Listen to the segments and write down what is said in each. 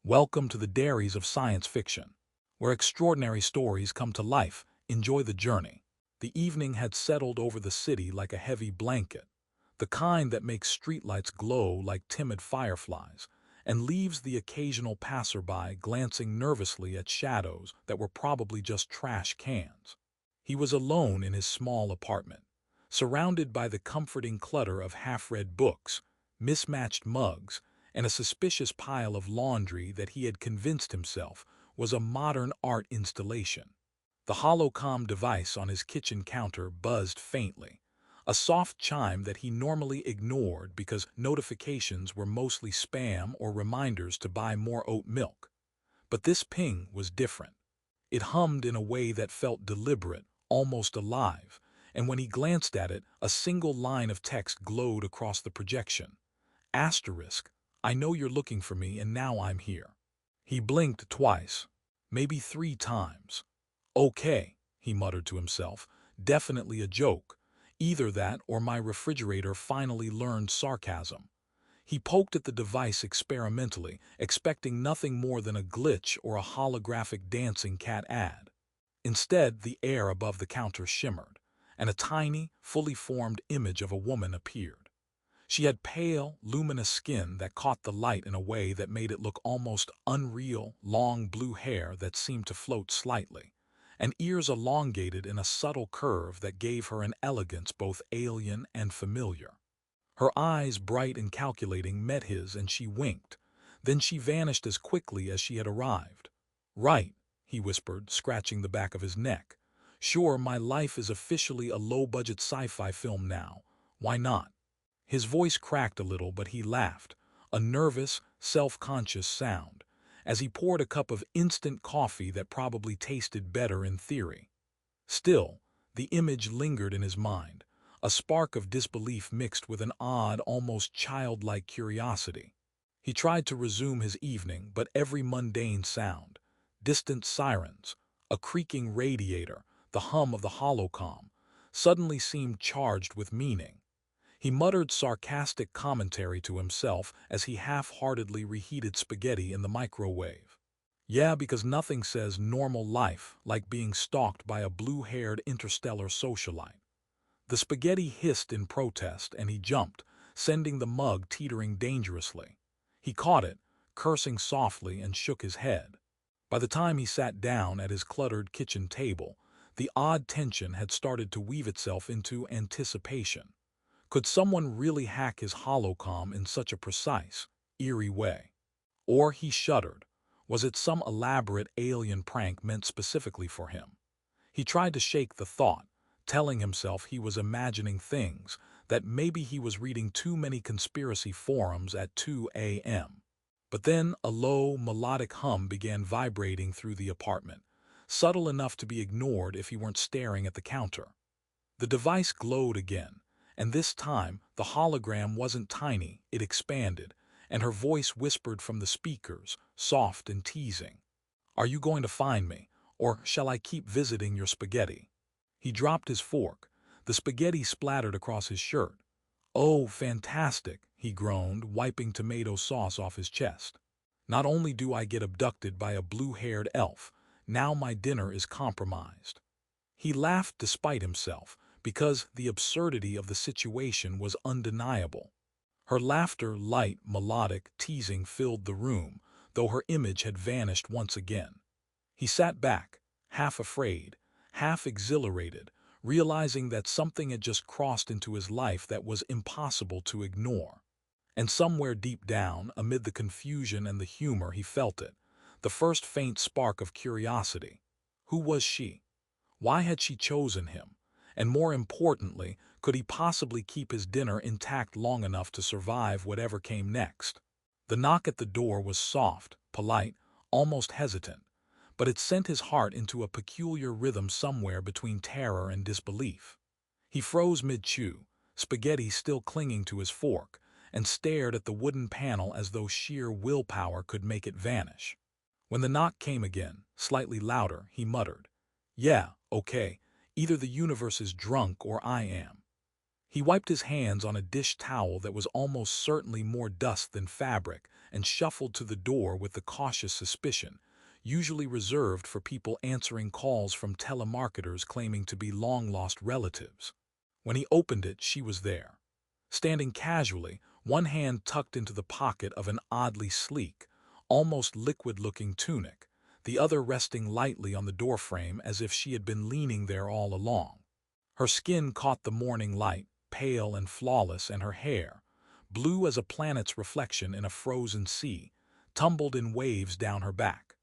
Welcome to the dairies of science fiction, where extraordinary stories come to life. Enjoy the journey. The evening had settled over the city like a heavy blanket, the kind that makes streetlights glow like timid fireflies, and leaves the occasional passerby glancing nervously at shadows that were probably just trash cans. He was alone in his small apartment, surrounded by the comforting clutter of half-read books, mismatched mugs, and a suspicious pile of laundry that he had convinced himself was a modern art installation. The holocom device on his kitchen counter buzzed faintly, a soft chime that he normally ignored because notifications were mostly spam or reminders to buy more oat milk. But this ping was different. It hummed in a way that felt deliberate, almost alive, and when he glanced at it, a single line of text glowed across the projection. Asterisk, I know you're looking for me and now I'm here. He blinked twice, maybe 3 times. Okay, he muttered to himself, definitely a joke. Either that or my refrigerator finally learned sarcasm. He poked at the device experimentally, expecting nothing more than a glitch or a holographic dancing cat ad. Instead, the air above the counter shimmered, and a tiny, fully formed image of a woman appeared. She had pale, luminous skin that caught the light in a way that made it look almost unreal, long blue hair that seemed to float slightly, and ears elongated in a subtle curve that gave her an elegance both alien and familiar. Her eyes, bright and calculating, met his and she winked. Then she vanished as quickly as she had arrived. Right, he whispered, scratching the back of his neck. Sure, my life is officially a low-budget sci-fi film now. Why not? His voice cracked a little, but he laughed, a nervous, self-conscious sound, as he poured a cup of instant coffee that probably tasted better in theory. Still, the image lingered in his mind, a spark of disbelief mixed with an odd, almost childlike curiosity. He tried to resume his evening, but every mundane sound, distant sirens, a creaking radiator, the hum of the holocom, suddenly seemed charged with meaning. He muttered sarcastic commentary to himself as he half-heartedly reheated spaghetti in the microwave. Yeah, because nothing says normal life like being stalked by a blue-haired interstellar socialite. The spaghetti hissed in protest and he jumped, sending the mug teetering dangerously. He caught it, cursing softly, and shook his head. By the time he sat down at his cluttered kitchen table, the odd tension had started to weave itself into anticipation. Could someone really hack his holocom in such a precise, eerie way? Or, he shuddered, was it some elaborate alien prank meant specifically for him? He tried to shake the thought, telling himself he was imagining things, that maybe he was reading too many conspiracy forums at 2 a.m. But then a low, melodic hum began vibrating through the apartment, subtle enough to be ignored if he weren't staring at the counter. The device glowed again, and this time the hologram wasn't tiny, it expanded, and her voice whispered from the speakers, soft and teasing. Are you going to find me, or shall I keep visiting your spaghetti? He dropped his fork. The spaghetti splattered across his shirt. Oh, fantastic, he groaned, wiping tomato sauce off his chest. Not only do I get abducted by a blue-haired elf, now my dinner is compromised. He laughed despite himself, because the absurdity of the situation was undeniable. Her laughter, light, melodic, teasing, filled the room, though her image had vanished once again. He sat back, half afraid, half exhilarated, realizing that something had just crossed into his life that was impossible to ignore. And somewhere deep down, amid the confusion and the humor, he felt it, the first faint spark of curiosity. Who was she? Why had she chosen him? And more importantly, could he possibly keep his dinner intact long enough to survive whatever came next? The knock at the door was soft, polite, almost hesitant, but it sent his heart into a peculiar rhythm somewhere between terror and disbelief. He froze mid-chew, spaghetti still clinging to his fork, and stared at the wooden panel as though sheer willpower could make it vanish. When the knock came again, slightly louder, he muttered, "Yeah, okay. Either the universe is drunk or I am." He wiped his hands on a dish towel that was almost certainly more dust than fabric and shuffled to the door with the cautious suspicion, usually reserved for people answering calls from telemarketers claiming to be long-lost relatives. When he opened it, she was there. Standing casually, one hand tucked into the pocket of an oddly sleek, almost liquid-looking tunic, the other resting lightly on the doorframe as if she had been leaning there all along. Her skin caught the morning light, pale and flawless, and her hair, blue as a planet's reflection in a frozen sea, tumbled in waves down her back.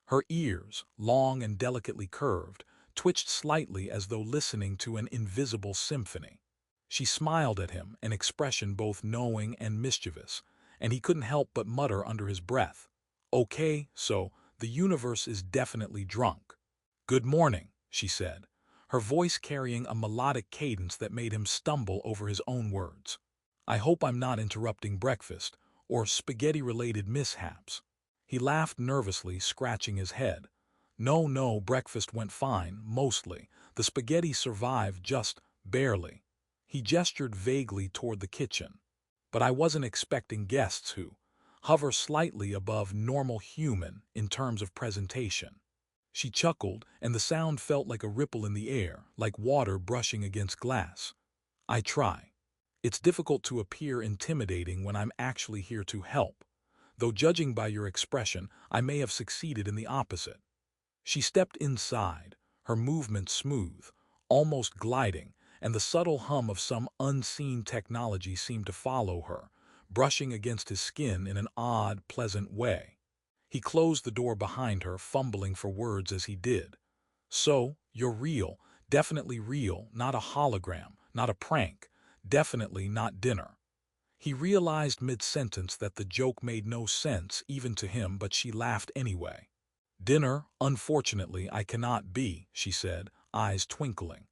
Her ears, long and delicately curved, twitched slightly as though listening to an invisible symphony. She smiled at him, an expression both knowing and mischievous, and he couldn't help but mutter under his breath, "Okay, so the universe is definitely drunk." "Good morning," she said, her voice carrying a melodic cadence that made him stumble over his own words. "I hope I'm not interrupting breakfast or spaghetti-related mishaps." He laughed nervously, scratching his head. No, breakfast went fine, mostly. The spaghetti survived just barely." He gestured vaguely toward the kitchen. "But I wasn't expecting guests who hover slightly above normal human in terms of presentation." She chuckled, and the sound felt like a ripple in the air, like water brushing against glass. "I try. It's difficult to appear intimidating when I'm actually here to help, though judging by your expression, I may have succeeded in the opposite." She stepped inside, her movement smooth, almost gliding, and the subtle hum of some unseen technology seemed to follow her, brushing against his skin in an odd, pleasant way. He closed the door behind her, fumbling for words as he did. "So, you're real, definitely real, not a hologram, not a prank, definitely not dinner." He realized mid-sentence that the joke made no sense even to him, but she laughed anyway. "Dinner, unfortunately, I cannot be," she said, eyes twinkling.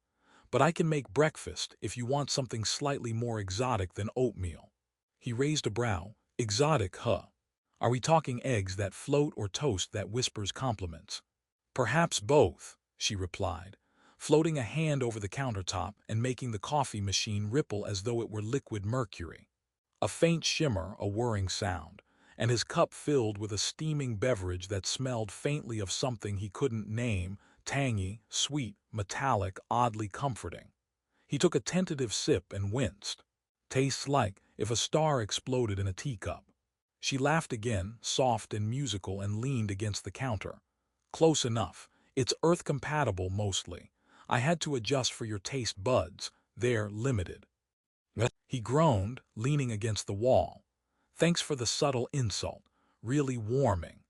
"But I can make breakfast if you want something slightly more exotic than oatmeal." He raised a brow. "Exotic, huh? Are we talking eggs that float or toast that whispers compliments?" "Perhaps both," she replied, floating a hand over the countertop and making the coffee machine ripple as though it were liquid mercury. A faint shimmer, a whirring sound, and his cup filled with a steaming beverage that smelled faintly of something he couldn't name, tangy, sweet, metallic, oddly comforting. He took a tentative sip and winced. "Tastes like if a star exploded in a teacup." She laughed again, soft and musical, and leaned against the counter. "Close enough. It's Earth-compatible mostly. I had to adjust for your taste buds. They're limited." He groaned, leaning against the wall. "Thanks for the subtle insult. Really warming."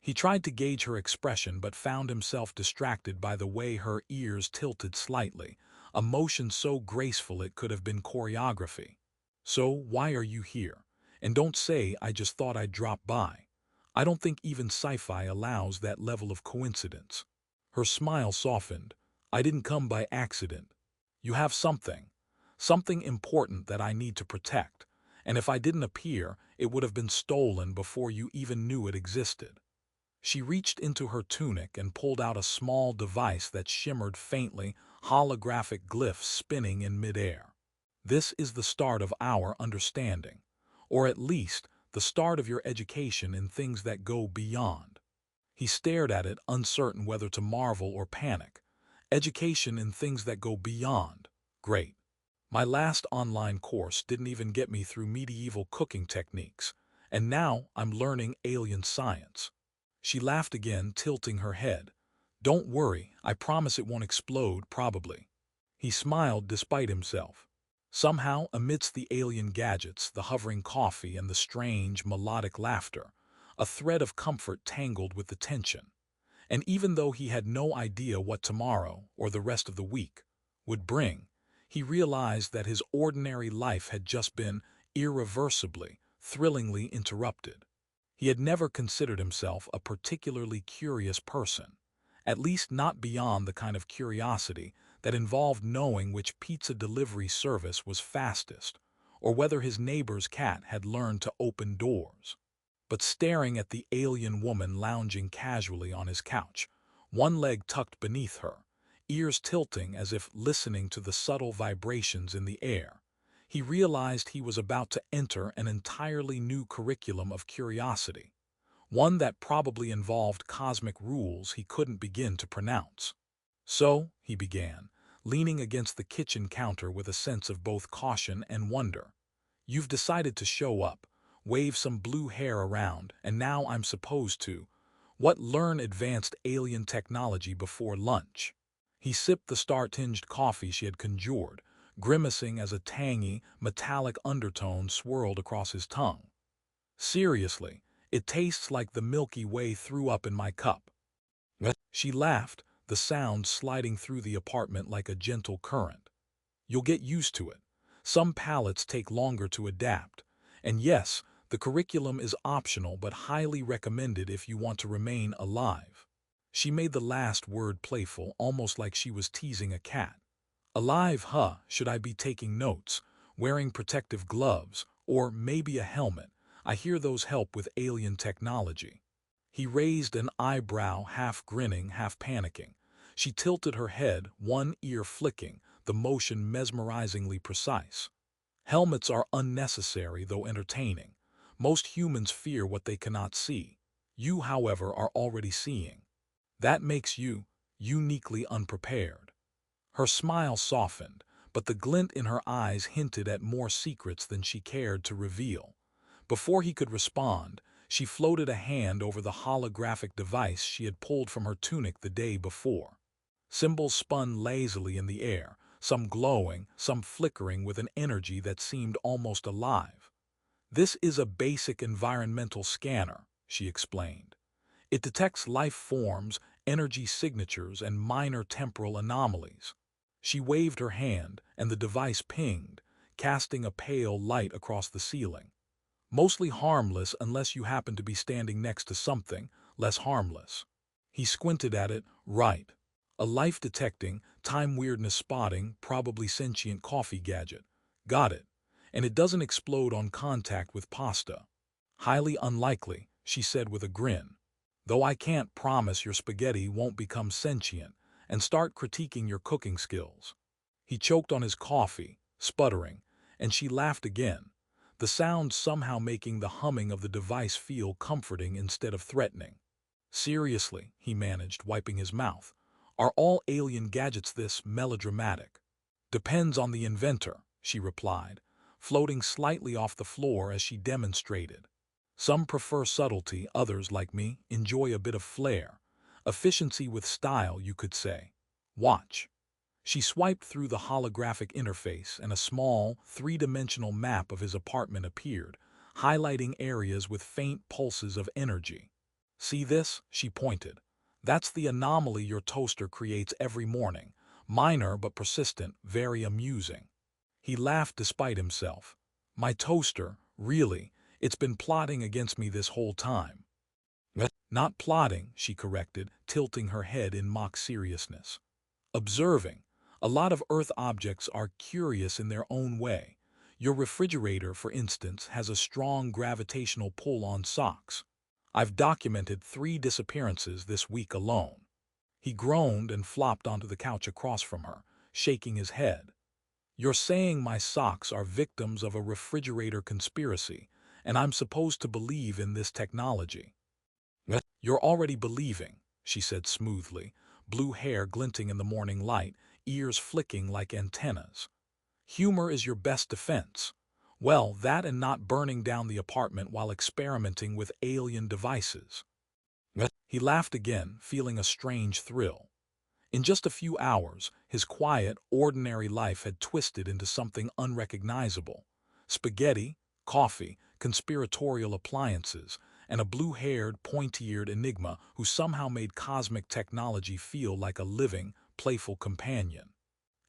He tried to gauge her expression but found himself distracted by the way her ears tilted slightly, a motion so graceful it could have been choreography. "So, why are you here? And don't say I just thought I'd drop by. I don't think even sci-fi allows that level of coincidence." Her smile softened. "I didn't come by accident. You have something important that I need to protect, and if I didn't appear, it would have been stolen before you even knew it existed." She reached into her tunic and pulled out a small device that shimmered faintly, holographic glyphs spinning in midair. "This is the start of our understanding, or at least the start of your education in things that go beyond." He stared at it, uncertain whether to marvel or panic. "Education in things that go beyond. Great. My last online course didn't even get me through medieval cooking techniques, and now I'm learning alien science." She laughed again, tilting her head. "Don't worry, I promise it won't explode, probably." He smiled despite himself. Somehow, amidst the alien gadgets, the hovering coffee, and the strange, melodic laughter, a thread of comfort tangled with the tension. And even though he had no idea what tomorrow, or the rest of the week, would bring, he realized that his ordinary life had just been irreversibly, thrillingly interrupted. He had never considered himself a particularly curious person, at least not beyond the kind of curiosity that involved knowing which pizza delivery service was fastest, or whether his neighbor's cat had learned to open doors. But staring at the alien woman lounging casually on his couch, one leg tucked beneath her, ears tilting as if listening to the subtle vibrations in the air, He realized he was about to enter an entirely new curriculum of curiosity, one that probably involved cosmic rules he couldn't begin to pronounce. So, he began, leaning against the kitchen counter with a sense of both caution and wonder. You've decided to show up, wave some blue hair around, and now I'm supposed to, learn advanced alien technology before lunch. He sipped the star-tinged coffee she had conjured, grimacing as a tangy, metallic undertone swirled across his tongue. Seriously, it tastes like the Milky Way threw up in my cup. She laughed, the sound sliding through the apartment like a gentle current. You'll get used to it. Some palates take longer to adapt. And yes, the curriculum is optional but highly recommended if you want to remain alive. She made the last word playful, almost like she was teasing a cat. Alive, huh? Should I be taking notes, wearing protective gloves, or maybe a helmet? I hear those help with alien technology. He raised an eyebrow, half grinning, half panicking. She tilted her head, one ear flicking, the motion mesmerizingly precise. Helmets are unnecessary, though entertaining. Most humans fear what they cannot see. You, however, are already seeing. That makes you uniquely unprepared. Her smile softened, but the glint in her eyes hinted at more secrets than she cared to reveal. Before he could respond, she floated a hand over the holographic device she had pulled from her tunic the day before. Symbols spun lazily in the air, some glowing, some flickering with an energy that seemed almost alive. This is a basic environmental scanner, she explained. It detects life forms, energy signatures, and minor temporal anomalies. She waved her hand, and the device pinged, casting a pale light across the ceiling. Mostly harmless unless you happen to be standing next to something less harmless. He squinted at it. Right. A life-detecting, time-weirdness spotting, probably sentient coffee gadget. Got it. And it doesn't explode on contact with pasta. Highly unlikely, she said with a grin. Though I can't promise your spaghetti won't become sentient and start critiquing your cooking skills. He choked on his coffee, sputtering, and she laughed again, the sound somehow making the humming of the device feel comforting instead of threatening. Seriously, he managed, wiping his mouth. Are all alien gadgets this melodramatic? Depends on the inventor, she replied, floating slightly off the floor as she demonstrated. Some prefer subtlety, others, like me, enjoy a bit of flair. Efficiency with style, you could say. Watch. She swiped through the holographic interface and a small, three-dimensional map of his apartment appeared, highlighting areas with faint pulses of energy. See this? She pointed. That's the anomaly your toaster creates every morning. Minor but persistent, very amusing. He laughed despite himself. My toaster, really, it's been plotting against me this whole time. Not plotting, she corrected, tilting her head in mock seriousness. Observing. A lot of Earth objects are curious in their own way. Your refrigerator, for instance, has a strong gravitational pull on socks. I've documented 3 disappearances this week alone. He groaned and flopped onto the couch across from her, shaking his head. You're saying my socks are victims of a refrigerator conspiracy, and I'm supposed to believe in this technology. You're already believing, she said smoothly, blue hair glinting in the morning light, ears flicking like antennas. Humor is your best defense. Well, that and not burning down the apartment while experimenting with alien devices. He laughed again, feeling a strange thrill. In just a few hours, his quiet, ordinary life had twisted into something unrecognizable. Spaghetti, coffee, conspiratorial appliances, and a blue-haired, pointy-eared enigma who somehow made cosmic technology feel like a living, playful companion.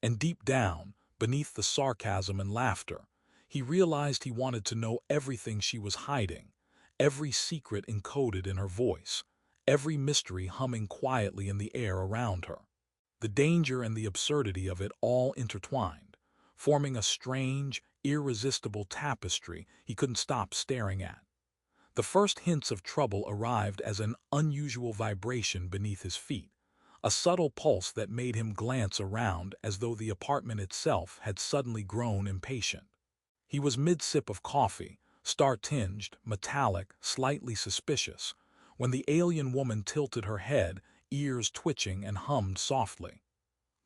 And deep down, beneath the sarcasm and laughter, he realized he wanted to know everything she was hiding, every secret encoded in her voice, every mystery humming quietly in the air around her. The danger and the absurdity of it all intertwined, forming a strange, irresistible tapestry he couldn't stop staring at. The first hints of trouble arrived as an unusual vibration beneath his feet, a subtle pulse that made him glance around as though the apartment itself had suddenly grown impatient. He was mid-sip of coffee, star-tinged, metallic, slightly suspicious, when the alien woman tilted her head, ears twitching, and hummed softly.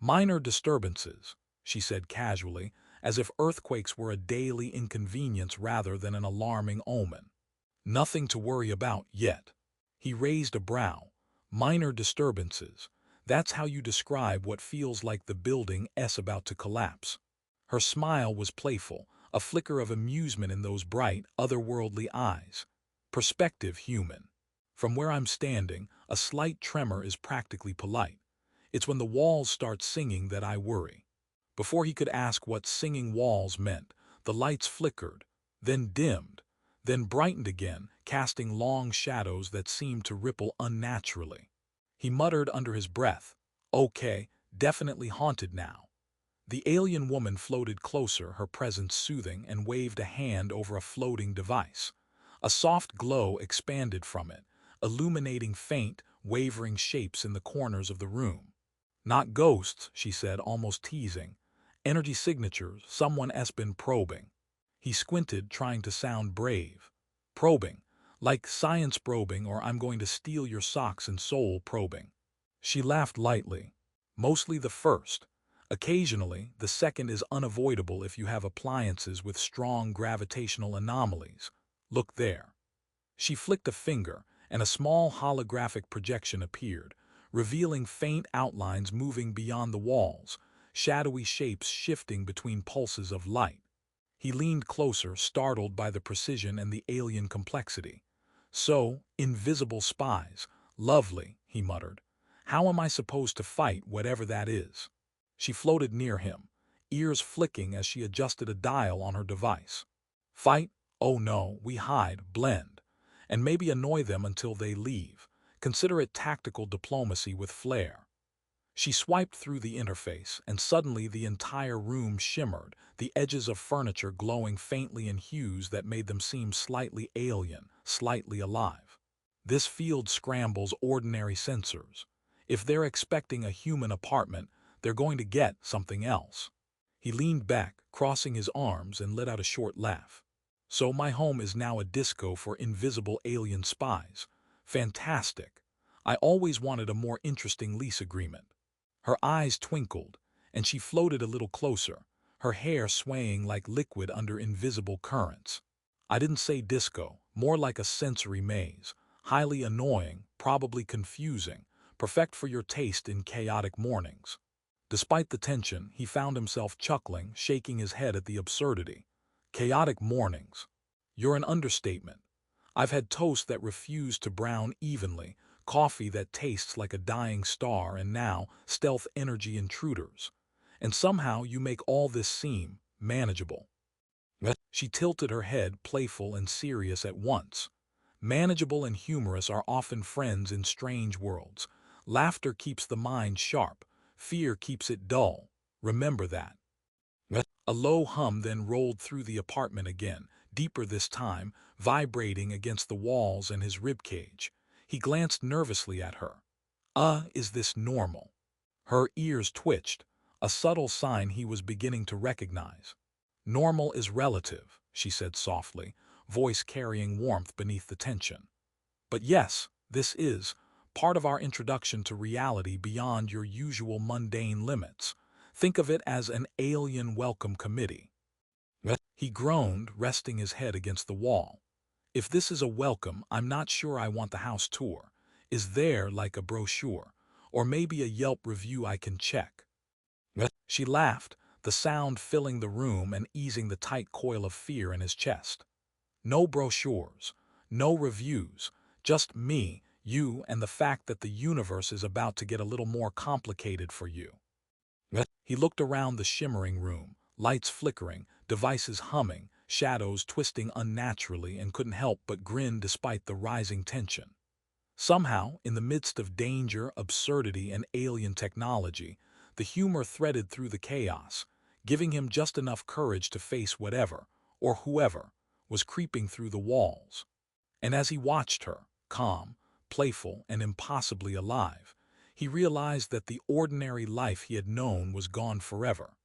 "Minor disturbances," she said casually, as if earthquakes were a daily inconvenience rather than an alarming omen. "Nothing to worry about yet." He raised a brow. "Minor disturbances. That's how you describe what feels like the building is about to collapse." Her smile was playful, a flicker of amusement in those bright, otherworldly eyes. "Perspective human. From where I'm standing, a slight tremor is practically polite. It's when the walls start singing that I worry." Before he could ask what singing walls meant, the lights flickered, then dimmed, then brightened again, casting long shadows that seemed to ripple unnaturally. He muttered under his breath, "Okay, definitely haunted now." The alien woman floated closer, her presence soothing, and waved a hand over a floating device. A soft glow expanded from it, illuminating faint, wavering shapes in the corners of the room. "Not ghosts," she said, almost teasing. "Energy signatures, someone has been probing." He squinted, trying to sound brave. "Probing. Like science probing or I'm going to steal your socks and soul probing." She laughed lightly. "Mostly the first. Occasionally, the second is unavoidable if you have appliances with strong gravitational anomalies. Look there." She flicked a finger, and a small holographic projection appeared, revealing faint outlines moving beyond the walls, shadowy shapes shifting between pulses of light. He leaned closer, startled by the precision and the alien complexity. "So, invisible spies. Lovely," he muttered. "How am I supposed to fight whatever that is?" She floated near him, ears flicking as she adjusted a dial on her device. "Fight? Oh no, we hide, blend, and maybe annoy them until they leave. Consider it tactical diplomacy with flair." She swiped through the interface, and suddenly the entire room shimmered, the edges of furniture glowing faintly in hues that made them seem slightly alien, slightly alive. This field scrambles ordinary sensors. If they're expecting a human apartment, they're going to get something else. He leaned back, crossing his arms, and let out a short laugh. "So my home is now a disco for invisible alien spies. Fantastic. I always wanted a more interesting lease agreement." Her eyes twinkled, and she floated a little closer, her hair swaying like liquid under invisible currents. "I didn't say disco, more like a sensory maze. Highly annoying, probably confusing, perfect for your taste in chaotic mornings." Despite the tension, he found himself chuckling, shaking his head at the absurdity. "Chaotic mornings. You're an understatement. I've had toast that refused to brown evenly, coffee that tastes like a dying star, and now stealth energy intruders. And somehow you make all this seem manageable." She tilted her head, playful and serious at once. "Manageable and humorous are often friends in strange worlds. Laughter keeps the mind sharp. Fear keeps it dull. Remember that." A low hum then rolled through the apartment again, deeper this time, vibrating against the walls and his ribcage. He glanced nervously at her. Is this normal?" Her ears twitched, a subtle sign he was beginning to recognize. "Normal is relative," she said softly, voice carrying warmth beneath the tension. "But yes, this is part of our introduction to reality beyond your usual mundane limits. Think of it as an alien welcome committee." He groaned, resting his head against the wall. "If this is a welcome, I'm not sure I want the house tour. Is there, like, a brochure? Or maybe a Yelp review I can check?" She laughed, the sound filling the room and easing the tight coil of fear in his chest. "No brochures, no reviews, just me, you, and the fact that the universe is about to get a little more complicated for you." He looked around the shimmering room, lights flickering, devices humming, shadows twisting unnaturally, and couldn't help but grin despite the rising tension. Somehow, in the midst of danger, absurdity, and alien technology, the humor threaded through the chaos, giving him just enough courage to face whatever, or whoever, was creeping through the walls. And as he watched her, calm, playful, and impossibly alive, he realized that the ordinary life he had known was gone forever.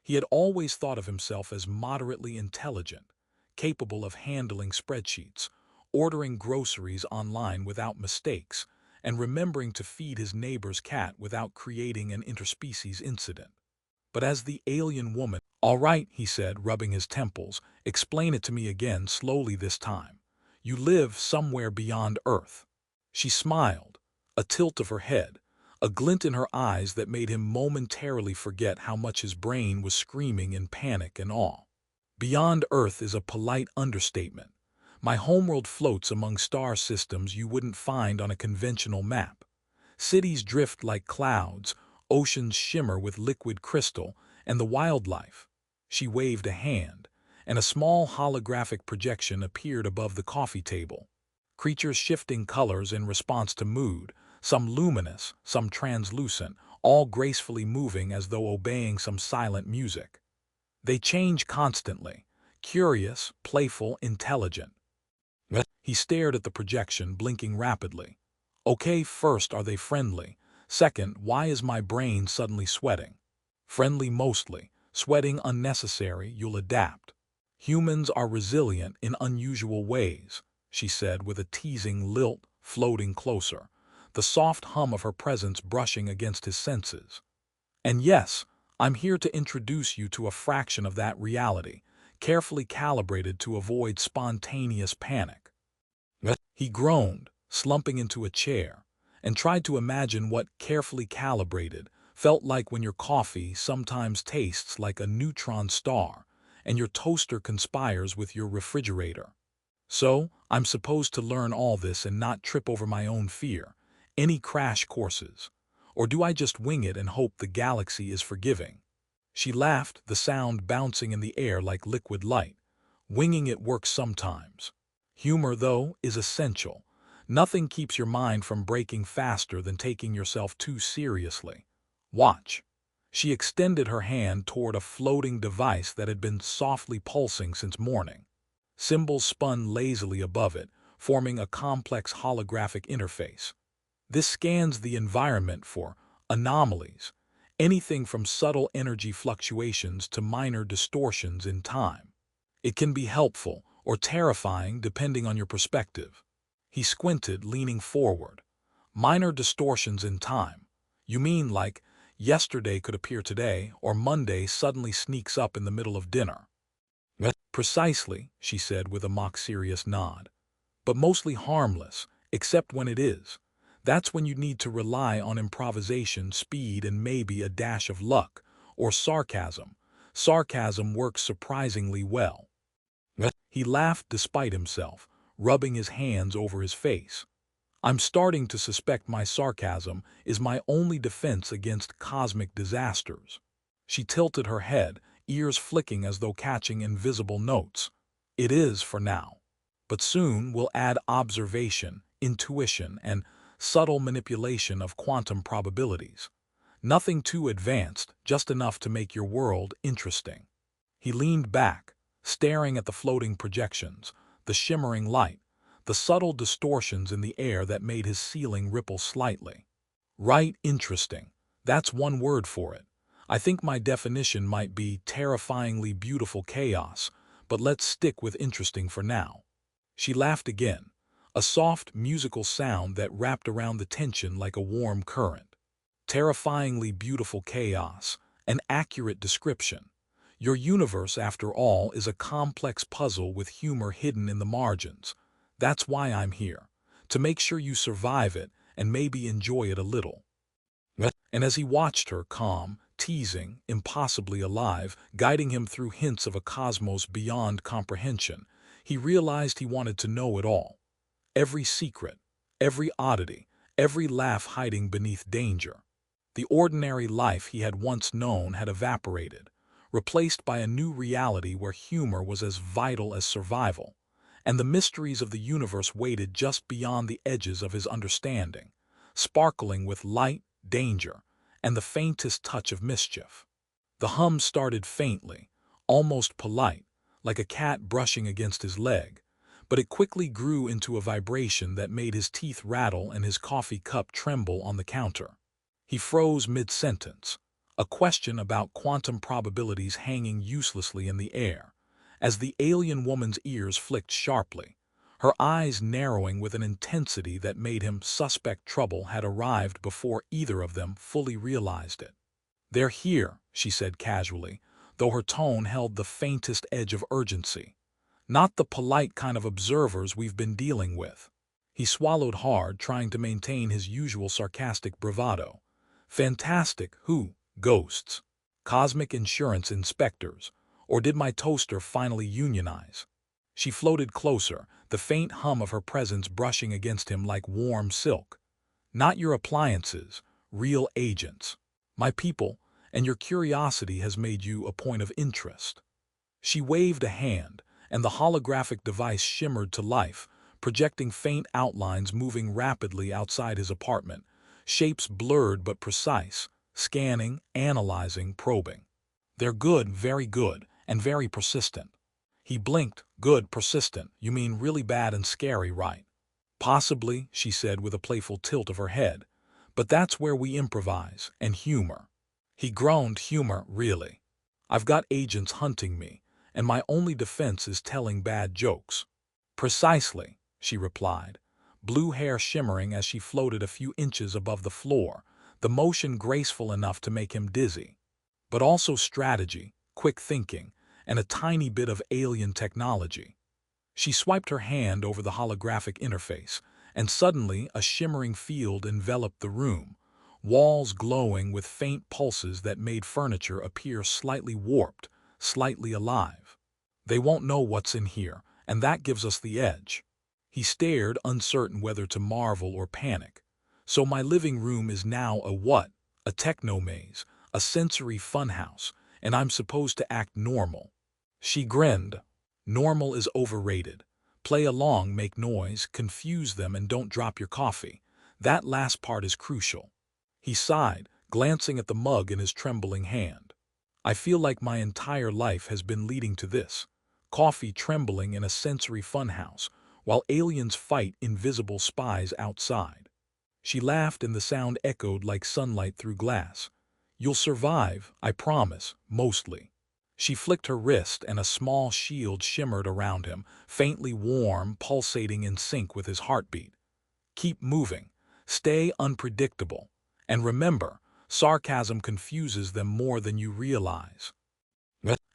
He had always thought of himself as moderately intelligent, capable of handling spreadsheets, ordering groceries online without mistakes, and remembering to feed his neighbor's cat without creating an interspecies incident. But as the alien woman, "All right," he said, rubbing his temples, "explain it to me again, slowly this time. You live somewhere beyond Earth." She smiled, a tilt of her head, a glint in her eyes that made him momentarily forget how much his brain was screaming in panic and awe. "Beyond Earth is a polite understatement. My homeworld floats among star systems you wouldn't find on a conventional map. Cities drift like clouds, oceans shimmer with liquid crystal, and the wildlife." She waved a hand, and a small holographic projection appeared above the coffee table. Creatures shifting colors in response to mood, some luminous, some translucent, all gracefully moving as though obeying some silent music. They change constantly, curious, playful, intelligent. He stared at the projection, blinking rapidly. "Okay, first, are they friendly? Second, why is my brain suddenly sweating?" "Friendly mostly. Sweating unnecessary, you'll adapt. Humans are resilient in unusual ways," she said with a teasing lilt, floating closer, the soft hum of her presence brushing against his senses. "And yes, I'm here to introduce you to a fraction of that reality, carefully calibrated to avoid spontaneous panic." He groaned, slumping into a chair, and tried to imagine what carefully calibrated felt like when your coffee sometimes tastes like a neutron star and your toaster conspires with your refrigerator. "So, I'm supposed to learn all this and not trip over my own fear? Any crash courses? Or do I just wing it and hope the galaxy is forgiving?" She laughed, the sound bouncing in the air like liquid light. "Winging it works sometimes. Humor, though, is essential. Nothing keeps your mind from breaking faster than taking yourself too seriously. Watch." She extended her hand toward a floating device that had been softly pulsing since morning. Symbols spun lazily above it, forming a complex holographic interface. "This scans the environment for anomalies, anything from subtle energy fluctuations to minor distortions in time. It can be helpful or terrifying depending on your perspective." He squinted, leaning forward. "Minor distortions in time? You mean like yesterday could appear today, or Monday suddenly sneaks up in the middle of dinner?" "Precisely," she said with a mock-serious nod. "But mostly harmless, except when it is. That's when you need to rely on improvisation, speed, and maybe a dash of luck, or sarcasm. Sarcasm works surprisingly well." He laughed despite himself, rubbing his hands over his face. "I'm starting to suspect my sarcasm is my only defense against cosmic disasters." She tilted her head, ears flicking as though catching invisible notes. "It is for now. But soon we'll add observation, intuition, and subtle manipulation of quantum probabilities. Nothing too advanced, just enough to make your world interesting." He leaned back, staring at the floating projections, the shimmering light, the subtle distortions in the air that made his ceiling ripple slightly. "Right, interesting. That's one word for it. I think my definition might be terrifyingly beautiful chaos, but let's stick with interesting for now." She laughed again, a soft, musical sound that wrapped around the tension like a warm current. "Terrifyingly beautiful chaos, an accurate description. Your universe, after all, is a complex puzzle with humor hidden in the margins. That's why I'm here, to make sure you survive it and maybe enjoy it a little." And as he watched her, calm, teasing, impossibly alive, guiding him through hints of a cosmos beyond comprehension, he realized he wanted to know it all. Every secret, every oddity, every laugh hiding beneath danger. The ordinary life he had once known had evaporated, replaced by a new reality where humor was as vital as survival, and the mysteries of the universe waited just beyond the edges of his understanding, sparkling with light, danger, and the faintest touch of mischief. The hum started faintly, almost polite, like a cat brushing against his leg, but it quickly grew into a vibration that made his teeth rattle and his coffee cup tremble on the counter. He froze mid-sentence, a question about quantum probabilities hanging uselessly in the air, as the alien woman's ears flicked sharply, her eyes narrowing with an intensity that made him suspect trouble had arrived before either of them fully realized it. "They're here," she said casually, though her tone held the faintest edge of urgency. "Not the polite kind of observers we've been dealing with." He swallowed hard, trying to maintain his usual sarcastic bravado. "Fantastic, who? Ghosts? Cosmic insurance inspectors? Or did my toaster finally unionize?" She floated closer, the faint hum of her presence brushing against him like warm silk. "Not your appliances, real agents. My people, and your curiosity has made you a point of interest." She waved a hand, and the holographic device shimmered to life, projecting faint outlines moving rapidly outside his apartment, shapes blurred but precise, scanning, analyzing, probing. "They're good, and very persistent." He blinked. "Good, persistent. You mean really bad and scary, right?" "Possibly," she said with a playful tilt of her head. "But that's where we improvise, and humor." He groaned. "Humor, really? I've got agents hunting me, and my only defense is telling bad jokes." "Precisely," she replied, blue hair shimmering as she floated a few inches above the floor, the motion graceful enough to make him dizzy. "But also strategy, quick thinking, and a tiny bit of alien technology." She swiped her hand over the holographic interface, and suddenly a shimmering field enveloped the room, walls glowing with faint pulses that made furniture appear slightly warped, slightly alive. "They won't know what's in here, and that gives us the edge." He stared, uncertain whether to marvel or panic. "So my living room is now a what? A techno maze, a sensory funhouse, and I'm supposed to act normal." She grinned. "Normal is overrated. Play along, make noise, confuse them, and don't drop your coffee. That last part is crucial." He sighed, glancing at the mug in his trembling hand. "I feel like my entire life has been leading to this. Coffee trembling in a sensory funhouse, while aliens fight invisible spies outside." She laughed and the sound echoed like sunlight through glass. "You'll survive, I promise, mostly." She flicked her wrist and a small shield shimmered around him, faintly warm, pulsating in sync with his heartbeat. "Keep moving. Stay unpredictable. And remember, sarcasm confuses them more than you realize."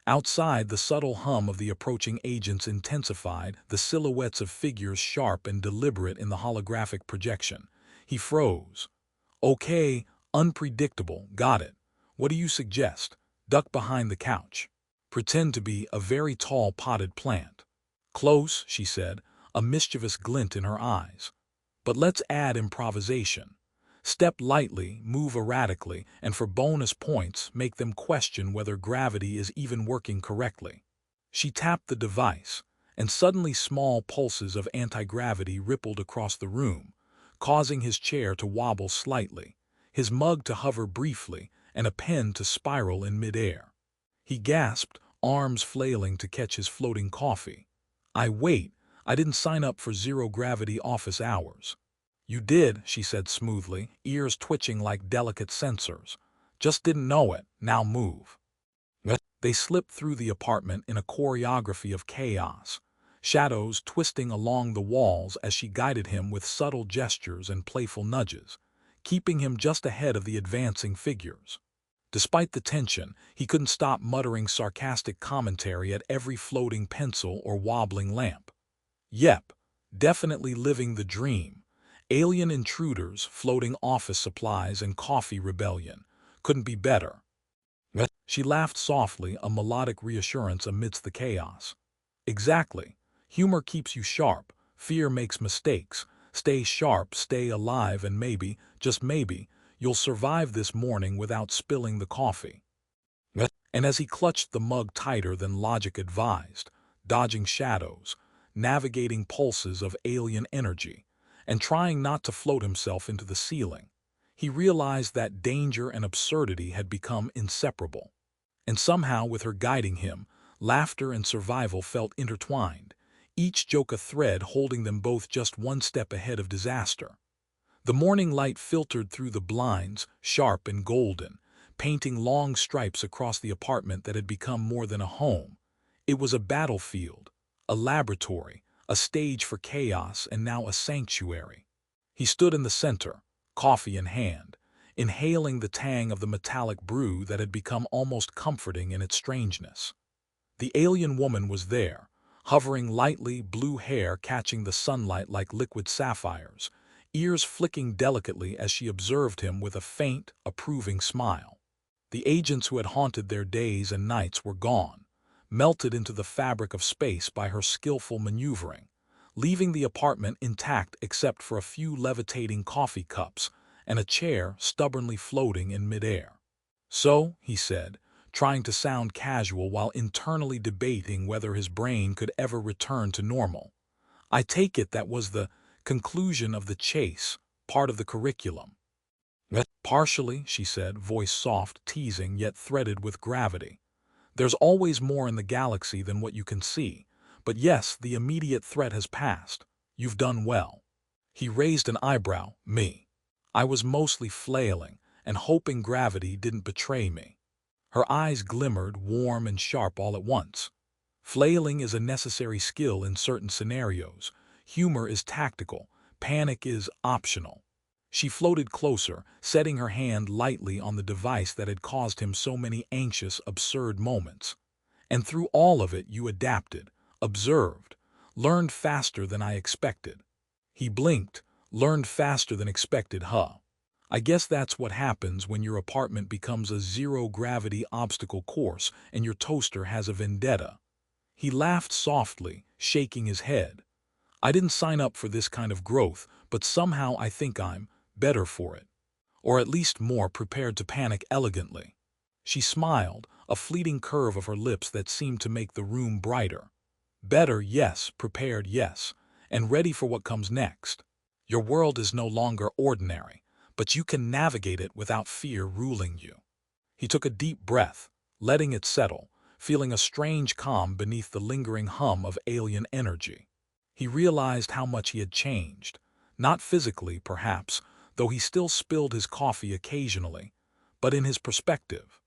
Outside, the subtle hum of the approaching agents intensified, the silhouettes of figures sharp and deliberate in the holographic projection. He froze. "Okay, unpredictable, got it. What do you suggest? Duck behind the couch. Pretend to be a very tall potted plant." "Close," she said, a mischievous glint in her eyes. "But let's add improvisation. Step lightly, move erratically, and for bonus points, make them question whether gravity is even working correctly." She tapped the device, and suddenly small pulses of anti-gravity rippled across the room, causing his chair to wobble slightly, his mug to hover briefly, and a pen to spiral in midair. He gasped, arms flailing to catch his floating coffee. I didn't sign up for zero-gravity office hours." "You did," she said smoothly, ears twitching like delicate sensors. "Just didn't know it. Now move." They slipped through the apartment in a choreography of chaos, shadows twisting along the walls as she guided him with subtle gestures and playful nudges, keeping him just ahead of the advancing figures. Despite the tension, he couldn't stop muttering sarcastic commentary at every floating pencil or wobbling lamp. Yep, definitely living the dream. Alien intruders, floating office supplies, and coffee rebellion. Couldn't be better. She laughed softly, a melodic reassurance amidst the chaos. "Exactly. Humor keeps you sharp. Fear makes mistakes. Stay sharp, stay alive, and maybe, just maybe, you'll survive this morning without spilling the coffee." And as he clutched the mug tighter than logic advised, dodging shadows, navigating pulses of alien energy, and trying not to float himself into the ceiling, he realized that danger and absurdity had become inseparable. And somehow, with her guiding him, laughter and survival felt intertwined, each joke a thread holding them both just one step ahead of disaster. The morning light filtered through the blinds, sharp and golden, painting long stripes across the apartment that had become more than a home. It was a battlefield, a laboratory, a stage for chaos, and now a sanctuary. He stood in the center, coffee in hand, inhaling the tang of the metallic brew that had become almost comforting in its strangeness. The alien woman was there, hovering lightly, blue hair catching the sunlight like liquid sapphires, ears flicking delicately as she observed him with a faint, approving smile. The agents who had haunted their days and nights were gone, melted into the fabric of space by her skillful maneuvering, leaving the apartment intact except for a few levitating coffee cups and a chair stubbornly floating in midair. "So," he said, trying to sound casual while internally debating whether his brain could ever return to normal, "I take it that was the conclusion of the chase, part of the curriculum." "Partially," she said, voice soft, teasing, yet threaded with gravity. "There's always more in the galaxy than what you can see, but yes, the immediate threat has passed. You've done well." He raised an eyebrow. "Me?" I was mostly flailing and hoping gravity didn't betray me. Her eyes glimmered, warm and sharp all at once. "Flailing is a necessary skill in certain scenarios. Humor is tactical. Panic is optional." She floated closer, setting her hand lightly on the device that had caused him so many anxious, absurd moments. "And through all of it you adapted, observed, learned faster than I expected." He blinked. "Learned faster than expected, huh? I guess that's what happens when your apartment becomes a zero-gravity obstacle course and your toaster has a vendetta." He laughed softly, shaking his head. "I didn't sign up for this kind of growth, but somehow I think I'm better for it. Or at least more prepared to panic elegantly." She smiled, a fleeting curve of her lips that seemed to make the room brighter. "Better, yes, prepared, yes, and ready for what comes next. Your world is no longer ordinary, but you can navigate it without fear ruling you." He took a deep breath, letting it settle, feeling a strange calm beneath the lingering hum of alien energy. He realized how much he had changed, not physically, perhaps, though he still spilled his coffee occasionally, but in his perspective.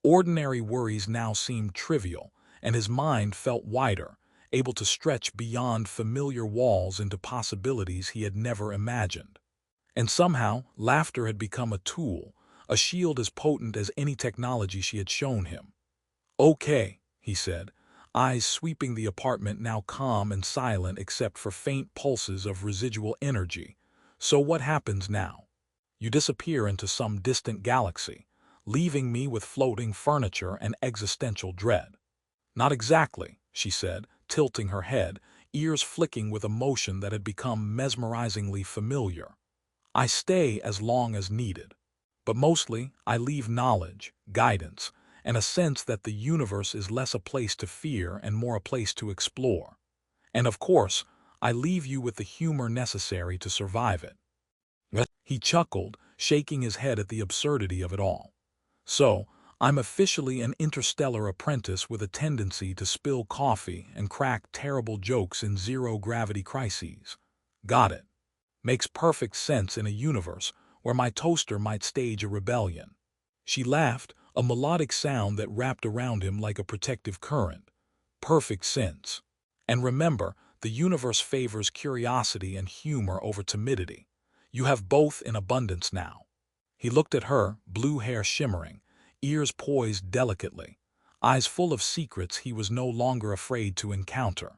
Ordinary worries now seemed trivial, and his mind felt wider, able to stretch beyond familiar walls into possibilities he had never imagined. And somehow, laughter had become a tool, a shield as potent as any technology she had shown him. "Okay," he said, eyes sweeping the apartment now calm and silent except for faint pulses of residual energy. "So what happens now? You disappear into some distant galaxy, leaving me with floating furniture and existential dread." "Not exactly," she said, tilting her head, ears flicking with emotion that had become mesmerizingly familiar. "I stay as long as needed. But mostly, I leave knowledge, guidance, and a sense that the universe is less a place to fear and more a place to explore. And of course, I leave you with the humor necessary to survive it." He chuckled, shaking his head at the absurdity of it all. "So, I'm officially an interstellar apprentice with a tendency to spill coffee and crack terrible jokes in zero-gravity crises. Got it. Makes perfect sense in a universe where my toaster might stage a rebellion." She laughed, a melodic sound that wrapped around him like a protective current. "Perfect sense. And remember, the universe favors curiosity and humor over timidity. You have both in abundance now." He looked at her, blue hair shimmering, ears poised delicately, eyes full of secrets he was no longer afraid to encounter.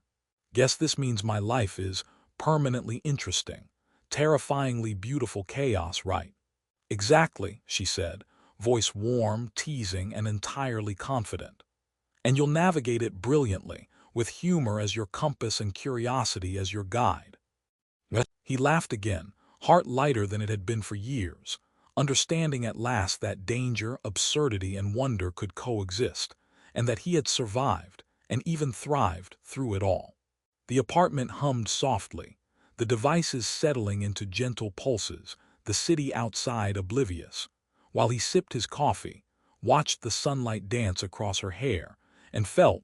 "Guess this means my life is permanently interesting. Terrifyingly beautiful chaos, right?" "Exactly," she said, voice warm, teasing, and entirely confident. "And you'll navigate it brilliantly, with humor as your compass and curiosity as your guide." He laughed again, heart lighter than it had been for years, understanding at last that danger, absurdity, and wonder could coexist, and that he had survived, and even thrived, through it all. The apartment hummed softly, the devices settling into gentle pulses, the city outside oblivious, while he sipped his coffee, watched the sunlight dance across her hair, and felt,